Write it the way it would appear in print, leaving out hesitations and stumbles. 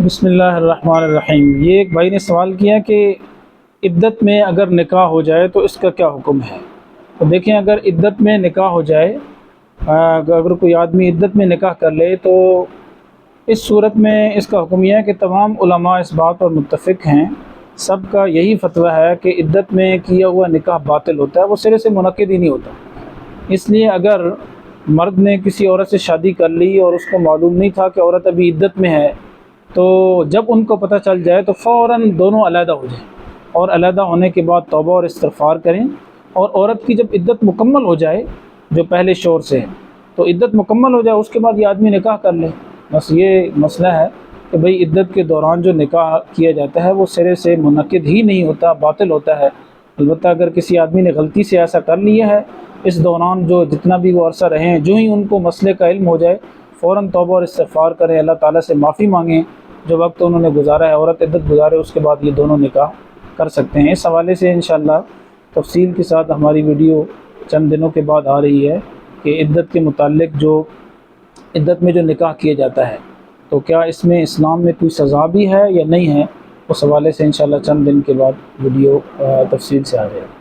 بسم اللہ الرحمن الرحیم۔ یہ ایک بھائی نے سوال کیا کہ عدت میں اگر نکاح ہو جائے تو اس کا کیا حکم ہے۔ تو دیکھیں، اگر عدت میں نکاح ہو جائے، اگر کوئی آدمی عدت میں نکاح کر لے تو اس صورت میں اس کا حکم یہ ہے کہ تمام علماء اس بات پر متفق ہیں، سب کا یہی فتویٰ ہے کہ عدت میں کیا ہوا نکاح باطل ہوتا ہے، وہ سرے سے منعقد ہی نہیں ہوتا۔ اس لیے اگر مرد نے کسی عورت سے شادی کر لی اور اس کو معلوم نہیں تھا کہ عورت ابھی عدت میں ہے، تو جب ان کو پتہ چل جائے تو فوراً دونوں علیحدہ ہو جائیں، اور علیحدہ ہونے کے بعد توبہ اور استغفار کریں، اور عورت کی جب عدت مکمل ہو جائے جو پہلے شوہر سے ہے، تو عدت مکمل ہو جائے اس کے بعد یہ آدمی نکاح کر لے۔ بس یہ مسئلہ ہے کہ بھئی عدت کے دوران جو نکاح کیا جاتا ہے وہ سرے سے منعقد ہی نہیں ہوتا، باطل ہوتا ہے۔ البتہ اگر کسی آدمی نے غلطی سے ایسا کر لیا ہے، اس دوران جو جتنا بھی وہ عرصہ رہیں، جو ہی ان کو مسئلے کا علم ہو جائے فوراً توبہ اور استغفار کریں، اللہ تعالیٰ سے معافی مانگیں۔ جو وقت انہوں نے گزارا ہے، عورت عدت گزارے، اس کے بعد یہ دونوں نکاح کر سکتے ہیں۔ اس حوالے سے انشاءاللہ تفصیل کے ساتھ ہماری ویڈیو چند دنوں کے بعد آ رہی ہے کہ عدت کے متعلق جو عدت میں جو نکاح کیا جاتا ہے تو کیا اس میں اسلام میں کوئی سزا بھی ہے یا نہیں ہے، اس حوالے سے انشاءاللہ چند دن کے بعد ویڈیو تفصیل سے آ جائے گا۔